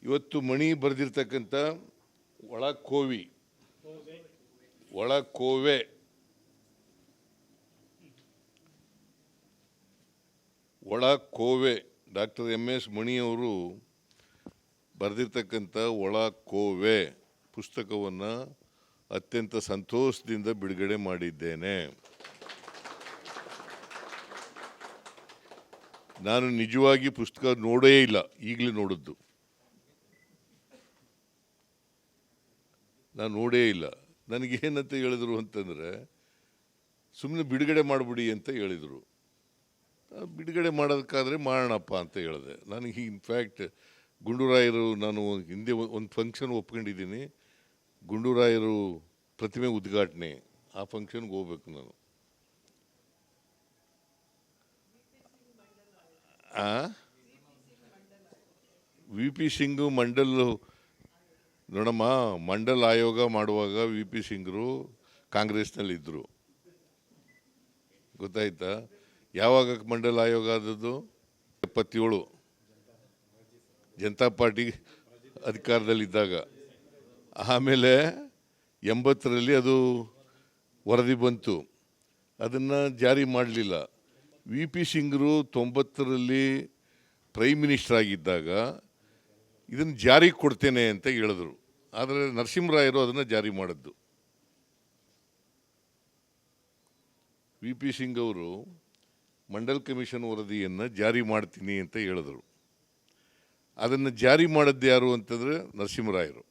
ಇವತ್ತು ಮಣಿ ಬರೆದಿರ್ತಕ್ಕಂಥ ಒಳಕೋವೆ doctor MS ಮಣಿಯವರು ಬರೆದಿರ್ತಕ್ಕಂಥ ಒಳಕೋವೆ ಪುಸ್ತಕವನ್ನು ಅತ್ಯಂತ ಸಂತೋಷದಿಂದ ಬಿಡುಗಡೆ ಮಾಡಿದ್ದೇನೆ. ನಾನು ನಿಜವಾಗಿ ಪುಸ್ತಕ ನೋಡೇ ಇಲ್ಲ, ಈಗಲೇ ನೋಡಿದ್ದು. ನಾನು ನೋಡೇ ಇಲ್ಲ. ನನಗೇನಂತ ಹೇಳಿದ್ರು ಅಂತಂದರೆ, ಸುಮ್ಮನೆ ಬಿಡುಗಡೆ ಮಾಡಿಬಿಡಿ ಅಂತ ಹೇಳಿದರು. ಬಿಡುಗಡೆ ಮಾಡೋದಕ್ಕಾದರೆ ಮಾಡೋಣಪ್ಪ ಅಂತ ಹೇಳಿದೆ. ನನಗೆ ಇನ್ಫ್ಯಾಕ್ಟ್ ಗುಂಡೂರಾಯರು, ನಾನು ಹಿಂದೆ ಒಂದು ಫಂಕ್ಷನ್ ಒಪ್ಕೊಂಡಿದ್ದೀನಿ, ಗುಂಡೂರಾಯರು ಪ್ರತಿಮೆ ಉದ್ಘಾಟನೆ, ಆ ಫಂಕ್ಷನ್ಗೆ ಹೋಗ್ಬೇಕು ನಾನು. VP ಸಿಂಗ್ ಮಂಡಲ್ ನೋಡಮ್ಮ, ಮಂಡಲ್ ಆಯೋಗ ಮಾಡುವಾಗ VP ಸಿಂಗ್ರು ಕಾಂಗ್ರೆಸ್ನಲ್ಲಿದ್ದರು, ಗೊತ್ತಾಯ್ತಾ? ಯಾವಾಗ ಮಂಡಲ್ ಆಯೋಗ ಆದದ್ದು? 77 ಜನತಾ ಪಾರ್ಟಿ ಅಧಿಕಾರದಲ್ಲಿದ್ದಾಗ. ಆಮೇಲೆ 80ರಲ್ಲಿ ಅದು ವರದಿ ಬಂತು, ಅದನ್ನು ಜಾರಿ ಮಾಡಲಿಲ್ಲ. VP ಸಿಂಗ್ರು 90ರಲ್ಲಿ ಪ್ರೈಮ್ ಮಿನಿಸ್ಟರ್ ಆಗಿದ್ದಾಗ ಇದನ್ನು ಜಾರಿಗೆ ಕೊಡ್ತೇನೆ ಅಂತ ಹೇಳಿದ್ರು. ಆದರೆ ನರಸಿಂಹರಾಯರು ಅದನ್ನು ಜಾರಿ ಮಾಡಿದ್ದು. VP ಸಿಂಗ್ ಅವರು ಮಂಡಲ್ ಕಮಿಷನ್ ವರದಿಯನ್ನು ಜಾರಿ ಮಾಡ್ತೀನಿ ಅಂತ ಹೇಳಿದ್ರು. ಅದನ್ನು ಜಾರಿ ಮಾಡಿದ್ದು ಯಾರು ಅಂತಂದರೆ ನರಸಿಂಹರಾಯರು.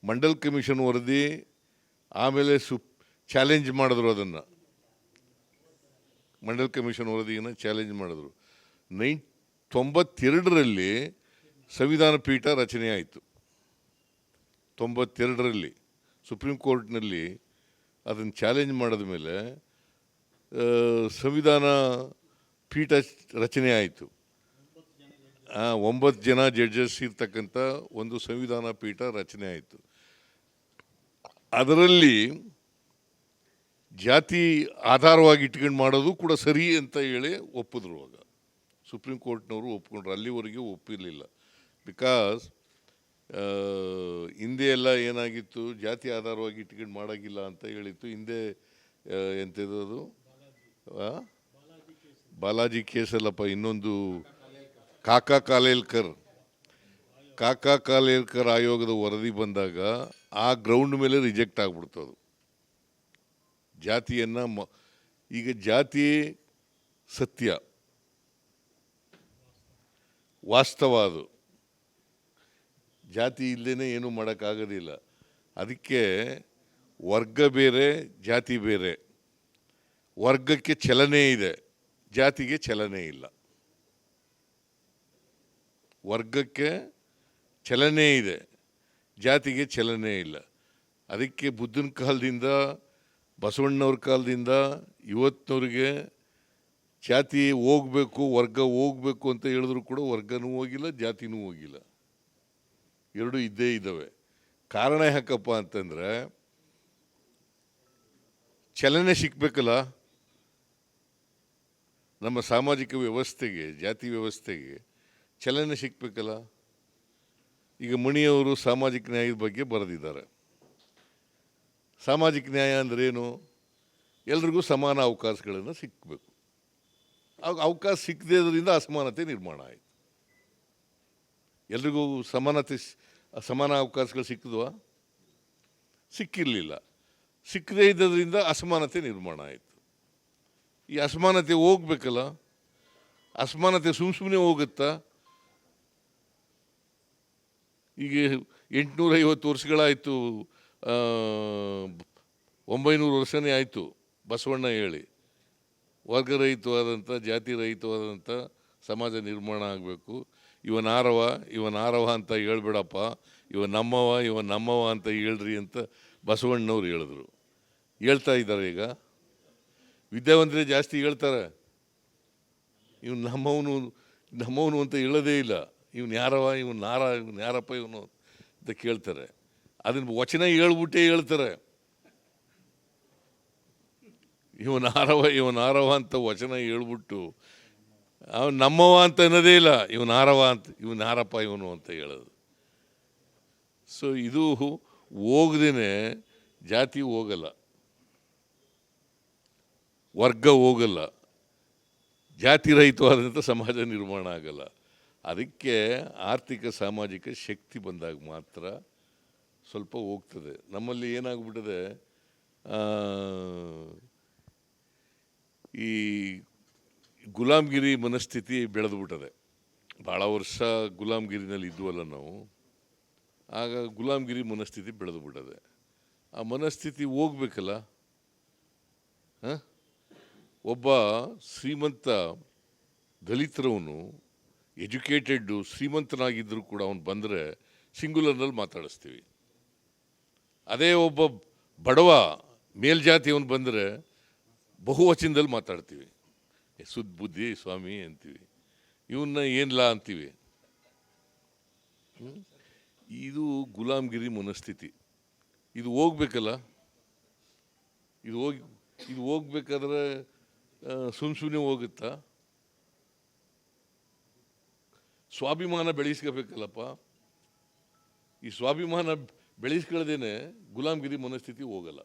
ಮಂಡಲ್ ಕಮಿಷನ್ ವರದಿ ಆಮೇಲೆ ಚಾಲೆಂಜ್ ಮಾಡಿದ್ರು, ಅದನ್ನು ಮಂಡಲ್ ಕಮಿಷನ್ ವರದಿಯನ್ನು ಚಾಲೆಂಜ್ ಮಾಡಿದ್ರು. 92ರಲ್ಲಿ ಸಂವಿಧಾನ ಪೀಠ ರಚನೆ ಆಯಿತು. 92ರಲ್ಲಿ ಸುಪ್ರೀಂ ಕೋರ್ಟ್ನಲ್ಲಿ ಅದನ್ನು ಚಾಲೆಂಜ್ ಮಾಡಿದ ಮೇಲೆ ಸಂವಿಧಾನ ಪೀಠ ರಚನೆ ಆಯಿತು. 9 ಜನ ಜಡ್ಜಸ್ ಇರ್ತಕ್ಕಂಥ ಒಂದು ಸಂವಿಧಾನ ಪೀಠ ರಚನೆ ಆಯಿತು. ಅದರಲ್ಲಿ ಜಾತಿ ಆಧಾರವಾಗಿ ಇಟ್ಕೊಂಡು ಮಾಡೋದು ಕೂಡ ಸರಿ ಅಂತ ಹೇಳಿ ಒಪ್ಪಿದ್ರು. ಆಗ ಸುಪ್ರೀಂ ಕೋರ್ಟ್ನವರು ಒಪ್ಕೊಂಡ್ರು, ಅಲ್ಲಿವರೆಗೆ ಒಪ್ಪಿರಲಿಲ್ಲ. ಬಿಕಾಸ್ ಹಿಂದೆ ಎಲ್ಲ ಏನಾಗಿತ್ತು, ಜಾತಿ ಆಧಾರವಾಗಿ ಇಟ್ಕೊಂಡು ಮಾಡೋಂಗಿಲ್ಲ ಅಂತ ಹೇಳಿತ್ತು. ಹಿಂದೆ ಎಂಥದ್ದು, ಬಾಲಾಜಿ ಕೇಸಲ್ಲಪ್ಪ, ಇನ್ನೊಂದು ಕಾಕಾ ಕಾಲೇಲ್ಕರ್ ಆಯೋಗದ ವರದಿ ಬಂದಾಗ ಆ ಗ್ರೌಂಡ್ ಮೇಲೆ ರಿಜೆಕ್ಟ್ ಆಗ್ಬಿಡ್ತದು ಜಾತಿಯನ್ನು. ಈಗ ಜಾತಿ ಸತ್ಯ, ವಾಸ್ತವ, ಅದು ಜಾತಿ ಇಲ್ಲದೇ ಏನೂ ಮಾಡೋಕ್ಕಾಗೋದಿಲ್ಲ. ಅದಕ್ಕೆ ವರ್ಗ ಬೇರೆ, ಜಾತಿ ಬೇರೆ. ವರ್ಗಕ್ಕೆ ಚಲನೆ ಇದೆ, ಜಾತಿಗೆ ಚಲನೆ ಇಲ್ಲ. ವರ್ಗಕ್ಕೆ ಚಲನೆ ಇದೆ, ಜಾತಿಗೆ ಚಲನೆ ಇಲ್ಲ. ಅದಕ್ಕೆ ಬುದ್ಧನ ಕಾಲದಿಂದ, ಬಸವಣ್ಣವ್ರ ಕಾಲದಿಂದ ಇವತ್ತಿನವ್ರಿಗೆ ಜಾತಿ ಹೋಗಬೇಕು, ವರ್ಗ ಹೋಗಬೇಕು ಅಂತ ಹೇಳಿದ್ರು ಕೂಡ ವರ್ಗನೂ ಹೋಗಿಲ್ಲ, ಜಾತಿನೂ ಹೋಗಿಲ್ಲ. ಎರಡೂ ಇದ್ದೇ ಇದ್ದಾವೆ. ಕಾರಣ ಯಾಕಪ್ಪ ಅಂತಂದರೆ, ಚಲನೆ ಸಿಕ್ಕಬೇಕಲ್ಲ ನಮ್ಮ ಸಾಮಾಜಿಕ ವ್ಯವಸ್ಥೆಗೆ, ಜಾತಿ ವ್ಯವಸ್ಥೆಗೆ ಚಲನೆ ಸಿಕ್ಕಬೇಕಲ್ಲ. ಈಗ ಮಣಿಯವರು ಸಾಮಾಜಿಕ ನ್ಯಾಯದ ಬಗ್ಗೆ ಬರೆದಿದ್ದಾರೆ. ಸಾಮಾಜಿಕ ನ್ಯಾಯ ಅಂದ್ರೇನು? ಎಲ್ರಿಗೂ ಸಮಾನ ಅವಕಾಶಗಳನ್ನು ಸಿಕ್ಕಬೇಕು. ಅವಕಾಶ ಸಿಕ್ಕದೇದ್ರಿಂದ ಅಸಮಾನತೆ ನಿರ್ಮಾಣ ಆಯಿತು. ಎಲ್ರಿಗೂ ಸಮಾನ ಅವಕಾಶಗಳು ಸಿಕ್ಕಿದ್ವಾ? ಸಿಕ್ಕಿರಲಿಲ್ಲ. ಸಿಕ್ಕದೇ ಇದ್ದರಿಂದ ಅಸಮಾನತೆ ನಿರ್ಮಾಣ ಆಯಿತು. ಈ ಅಸಮಾನತೆ ಹೋಗ್ಬೇಕಲ್ಲ. ಅಸಮಾನತೆ ಸುಮ್ಮನೆ ಹೋಗುತ್ತಾ? ಈಗ 850 ವರ್ಷಗಳಾಯಿತು, 900 ವರ್ಷನೇ ಆಯಿತು ಬಸವಣ್ಣ ಹೇಳಿ. ವರ್ಗರಹಿತವಾದಂಥ, ಜಾತಿ ರಹಿತವಾದಂಥ ಸಮಾಜ ನಿರ್ಮಾಣ ಆಗಬೇಕು. ಇವನಾರವ ಅಂತ ಹೇಳ್ಬೇಡಪ್ಪ, ನಮ್ಮವ ಅಂತ ಹೇಳ್ರಿ ಅಂತ ಬಸವಣ್ಣವ್ರು ಹೇಳಿದ್ರು. ಹೇಳ್ತಾ ಇದ್ದಾರೆ. ಈಗ ವಿದ್ಯಾವಂತರೇ ಜಾಸ್ತಿ ಹೇಳ್ತಾರೆ, ಇವನು ನಮ್ಮವನು ಅಂತ ಹೇಳೋದೇ ಇಲ್ಲ. ಇವನು ಯಾರಪ್ಪ ಇವನು ಅಂತ ಕೇಳ್ತಾರೆ. ಅದನ್ನು ವಚನ ಹೇಳ್ಬಿಟ್ಟೇ ಹೇಳ್ತಾರೆ. ಇವನಾರವ ಅಂತ ವಚನ ಹೇಳ್ಬಿಟ್ಟು ಅವನು ನಮ್ಮವ ಅಂತ ಅನ್ನೋದೇ ಇಲ್ಲ, ಇವನು ಹಾರವ ಅಂತ, ಇವನು ಹಾರಪ್ಪ ಇವನು ಅಂತ ಹೇಳೋದು. ಸೊ ಇದು ಹೋಗದೇನೆ ಜಾತಿ ಹೋಗಲ್ಲ, ವರ್ಗ ಹೋಗಲ್ಲ, ಜಾತಿ ರಹಿತವಾದಂಥ ಸಮಾಜ ನಿರ್ಮಾಣ ಆಗಲ್ಲ. ಅದಕ್ಕೆ ಆರ್ಥಿಕ ಸಾಮಾಜಿಕ ಶಕ್ತಿ ಬಂದಾಗ ಮಾತ್ರ ಸ್ವಲ್ಪ ಹೋಗ್ತದೆ. ನಮ್ಮಲ್ಲಿ ಏನಾಗ್ಬಿಟ್ಟಿದೆ, ಈ ಗುಲಾಮ್ಗಿರಿ ಮನಸ್ಥಿತಿ ಬೆಳೆದು ಬಿಟ್ಟದೆ. ಭಾಳ ವರ್ಷ ಗುಲಾಮ್ಗಿರಿನಲ್ಲಿ ಇದ್ವಲ್ಲ ನಾವು, ಆಗ ಗುಲಾಮ್ಗಿರಿ ಮನಸ್ಥಿತಿ ಬೆಳೆದು ಬಿಟ್ಟದೆ. ಆ ಮನಸ್ಥಿತಿ ಹೋಗ್ಬೇಕಲ್ಲ. ಒಬ್ಬ ಶ್ರೀಮಂತ ದಲಿತರವನು ಎಜುಕೇಟೆಡ್ಡು ಶ್ರೀಮಂತನಾಗಿದ್ದರೂ ಕೂಡ ಅವನು ಬಂದರೆ ಸಿಂಗುಲರ್ನಲ್ಲಿ ಮಾತಾಡಿಸ್ತೀವಿ. ಅದೇ ಒಬ್ಬ ಬಡವ ಮೇಲ್ಜಾತಿಯವನು ಬಂದರೆ ಬಹುವಚನದಲ್ಲಿ ಮಾತಾಡ್ತೀವಿ. ಸುದ್ದ ಬುದ್ಧಿ ಸ್ವಾಮಿ ಅಂತೀವಿ, ಇವನ್ನ ಏನಿಲ್ಲ ಅಂತೀವಿ. ಇದು ಗುಲಾಮ್ಗಿರಿ ಮನಸ್ಥಿತಿ. ಇದು ಹೋಗ್ಬೇಕಲ್ಲ. ಇದು ಹೋಗ್ಬೇಕಾದ್ರೆ ಸುಮ್ಮನೆ ಹೋಗುತ್ತಾ? ಸ್ವಾಭಿಮಾನ ಬೆಳೆಸ್ಕೋಬೇಕಲ್ಲಪ್ಪ. ಈ ಸ್ವಾಭಿಮಾನ ಬೆಳೆಸ್ಕೊಳ್ಳದೇನೆ ಗುಲಾಮ್ಗಿರಿ ಮನಸ್ಥಿತಿ ಹೋಗಲ್ಲ.